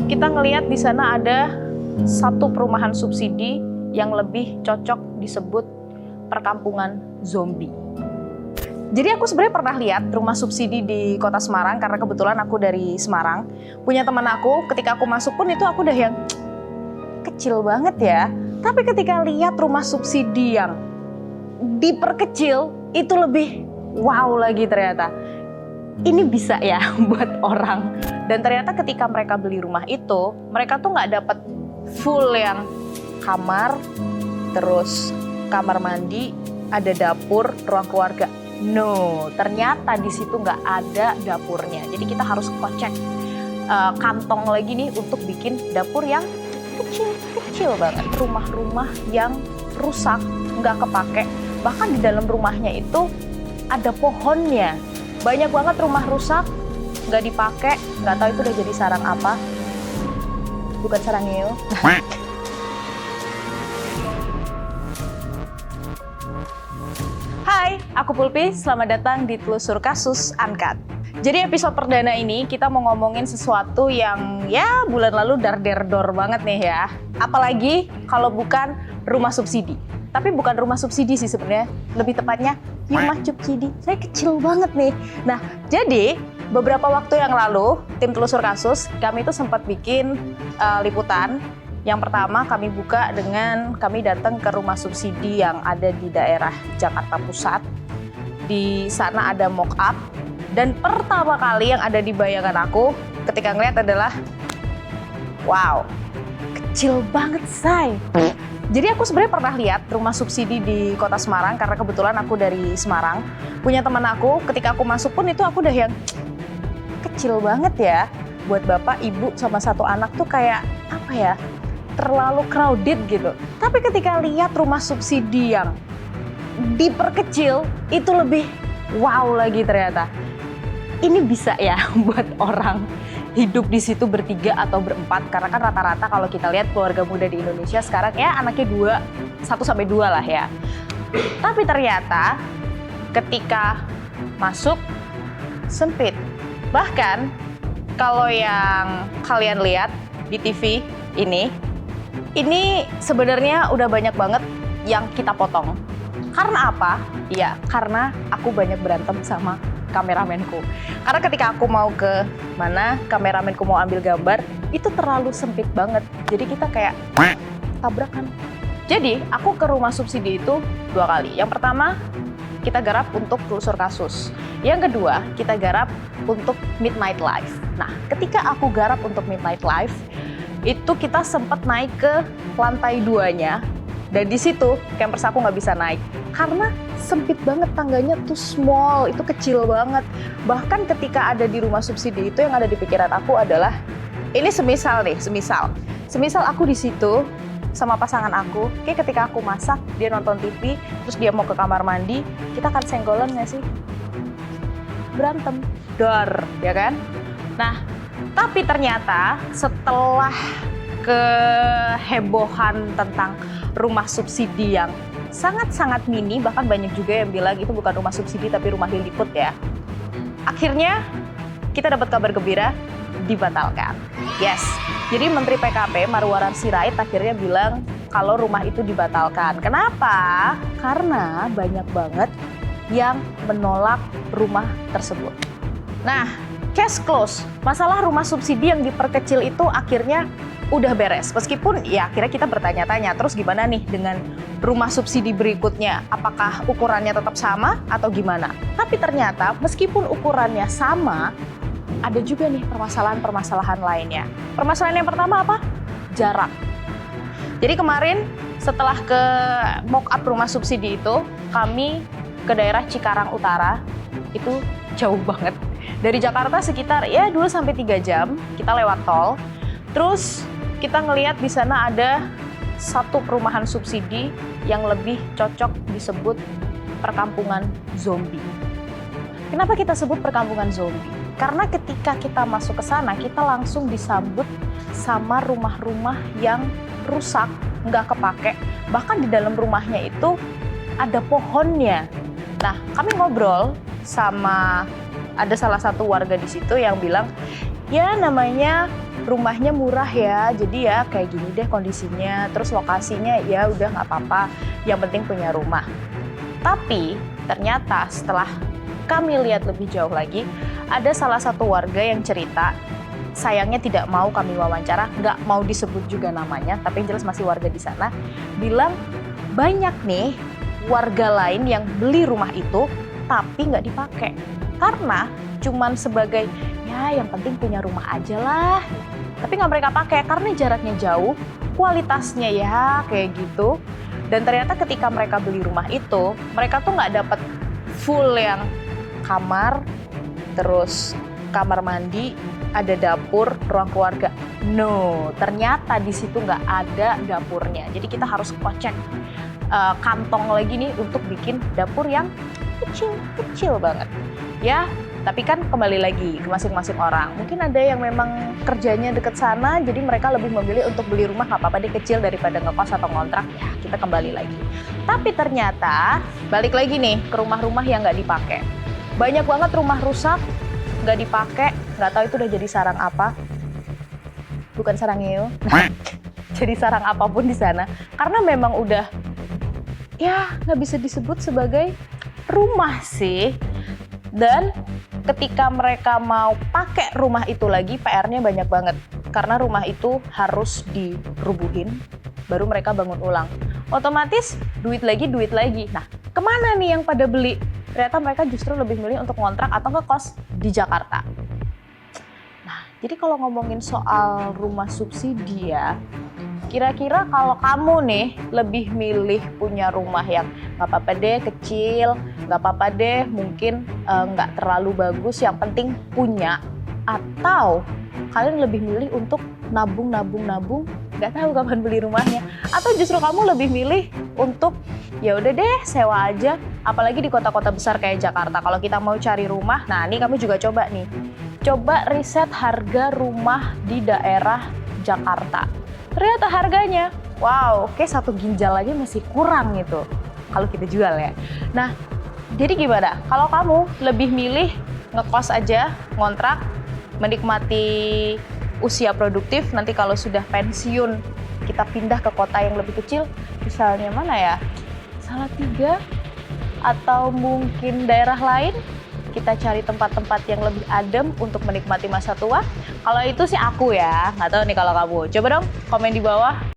kita ngelihat di sana ada satu perumahan subsidi yang lebih cocok disebut perkampungan zombie. Jadi aku sebenarnya pernah lihat rumah subsidi di kota Semarang karena kebetulan aku dari Semarang. Punya teman aku, ketika aku masuk pun itu aku udah yang kecil banget ya. Tapi ketika lihat rumah subsidi yang diperkecil itu lebih wow lagi ternyata. Ini bisa ya buat orang. Dan ternyata ketika mereka beli rumah itu, mereka tuh nggak dapat full yang kamar, terus kamar mandi, ada dapur, ruang keluarga. No, ternyata di situ nggak ada dapurnya. Jadi kita harus kocek kantong lagi nih untuk bikin dapur yang kecil banget. Rumah-rumah yang rusak, nggak kepake. Bahkan di dalam rumahnya itu ada pohonnya. Banyak banget rumah rusak, nggak dipakai, nggak tahu itu udah jadi sarang apa. Bukan sarang nyeo. Hai, aku Pulpi, selamat datang di Telusur Kasus Uncut. Jadi episode perdana ini kita mau ngomongin sesuatu yang ya bulan lalu dar-der-dor banget nih ya. Apalagi kalau bukan rumah subsidi. Tapi bukan rumah subsidi sih sebenarnya, lebih tepatnya rumah subsidi. Saya kecil banget nih. Nah, jadi beberapa waktu yang lalu tim Telusur Kasus kami itu sempat bikin liputan. Yang pertama kami buka dengan kami datang ke rumah subsidi yang ada di daerah Jakarta Pusat. Di sana ada mock up. Dan pertama kali yang ada di bayangan aku ketika ngeliat adalah wow, kecil banget say. Jadi aku sebenarnya pernah lihat rumah subsidi di kota Semarang karena kebetulan aku dari Semarang. Punya teman aku, ketika aku masuk pun itu aku udah yang kecil banget ya. Buat bapak, ibu sama satu anak tuh kayak apa ya, terlalu crowded gitu. Tapi ketika lihat rumah subsidi yang diperkecil itu lebih wow lagi ternyata. Ini bisa ya buat orang hidup di situ bertiga atau berempat, karena kan rata-rata kalau kita lihat keluarga muda di Indonesia sekarang ya anaknya 1-2 lah ya. Tapi ternyata ketika masuk sempit. Bahkan kalau yang kalian lihat di TV ini sebenarnya udah banyak banget yang kita potong. Karena apa? Ya karena aku banyak berantem sama kameramenku. Karena ketika aku mau ke mana, kameramenku mau ambil gambar, itu terlalu sempit banget. Jadi kita kayak tabrakan. Jadi aku ke rumah subsidi itu 2 kali. Yang pertama, kita garap untuk telusur kasus. Yang kedua, kita garap untuk Midnight Live. Nah, ketika aku garap untuk Midnight Live, itu kita sempat naik ke lantai 2-nya. Dan di situ campers aku nggak bisa naik karena sempit banget, tangganya tuh small, itu kecil banget. Bahkan ketika ada di rumah subsidi itu yang ada di pikiran aku adalah ini semisal aku di situ sama pasangan aku, kayak ketika aku masak dia nonton TV, terus dia mau ke kamar mandi, kita akan senggolan nggak sih? Berantem, dor, ya kan? Nah, tapi ternyata setelah kehebohan tentang rumah subsidi yang sangat-sangat mini, bahkan banyak juga yang bilang itu bukan rumah subsidi tapi rumah Lilliput ya. Akhirnya kita dapat kabar gembira, dibatalkan. Yes, jadi Menteri PKP Marwarar Sirait akhirnya bilang kalau rumah itu dibatalkan. Kenapa? Karena banyak banget yang menolak rumah tersebut. Nah, case close. Masalah rumah subsidi yang diperkecil itu akhirnya udah beres. Meskipun ya akhirnya kita bertanya-tanya, terus gimana nih dengan rumah subsidi berikutnya? Apakah ukurannya tetap sama atau gimana? Tapi ternyata meskipun ukurannya sama, ada juga nih permasalahan-permasalahan lainnya. Permasalahan yang pertama apa? Jarak. Jadi kemarin setelah ke mock up rumah subsidi itu, kami ke daerah Cikarang Utara, itu jauh banget. Dari Jakarta sekitar ya 2-3 jam, kita lewat tol. Terus kita ngelihat di sana ada satu perumahan subsidi yang lebih cocok disebut perkampungan zombie. Kenapa kita sebut perkampungan zombie? Karena ketika kita masuk ke sana, kita langsung disambut sama rumah-rumah yang rusak, nggak kepake. Bahkan di dalam rumahnya itu ada pohonnya. Nah, kami ngobrol sama ada salah satu warga di situ yang bilang, ya namanya rumahnya murah ya, jadi ya kayak gini deh kondisinya, terus lokasinya ya udah nggak apa-apa, yang penting punya rumah. Tapi ternyata setelah kami lihat lebih jauh lagi, ada salah satu warga yang cerita, sayangnya tidak mau kami wawancara, nggak mau disebut juga namanya, tapi yang jelas masih warga di sana, bilang banyak nih warga lain yang beli rumah itu tapi nggak dipakai. Karena cuman sebagai, ya yang penting punya rumah aja lah. Tapi nggak mereka pakai karena jaraknya jauh, kualitasnya ya kayak gitu. Dan ternyata ketika mereka beli rumah itu, mereka tuh nggak dapat full yang kamar, terus kamar mandi, ada dapur, ruang keluarga. No, ternyata di situ nggak ada dapurnya. Jadi kita harus kocek kantong lagi nih untuk bikin dapur yang kecil banget. Ya, tapi kan kembali lagi ke masing-masing orang. Mungkin ada yang memang kerjanya deket sana, jadi mereka lebih memilih untuk beli rumah nggak apa-apa deh kecil daripada ngekos atau ngontrak. Ya, kita kembali lagi. Tapi ternyata balik lagi nih ke rumah-rumah yang nggak dipakai. Banyak banget rumah rusak, nggak dipakai, nggak tahu itu udah jadi sarang apa. Bukan sarang hiu. Jadi sarang apapun di sana. Karena memang udah, ya nggak bisa disebut sebagai rumah sih. Dan ketika mereka mau pakai rumah itu lagi, PR-nya banyak banget. Karena rumah itu harus dirubuhin, baru mereka bangun ulang. Otomatis duit lagi. Nah, kemana nih yang pada beli? Ternyata mereka justru lebih milih untuk ngontrak atau ngekos di Jakarta. Nah, jadi kalau ngomongin soal rumah subsidi ya, kira-kira kalau kamu nih lebih milih punya rumah yang nggak apa-apa deh kecil, nggak apa-apa deh mungkin nggak terlalu bagus, yang penting punya, atau kalian lebih milih untuk nabung, nggak tahu kapan beli rumahnya, atau justru kamu lebih milih untuk ya udah deh sewa aja, apalagi di kota-kota besar kayak Jakarta. Kalau kita mau cari rumah, nah ini kamu juga coba riset harga rumah di daerah Jakarta. Ternyata harganya, wow, kayak 1 ginjal aja masih kurang gitu kalau kita jual ya. Nah, jadi gimana? Kalau kamu lebih milih ngekos aja, ngontrak, menikmati usia produktif, nanti kalau sudah pensiun kita pindah ke kota yang lebih kecil, misalnya mana ya? Salatiga atau mungkin daerah lain, kita cari tempat-tempat yang lebih adem untuk menikmati masa tua. Kalau itu sih aku ya, nggak tahu nih kalau kamu. Coba dong komen di bawah.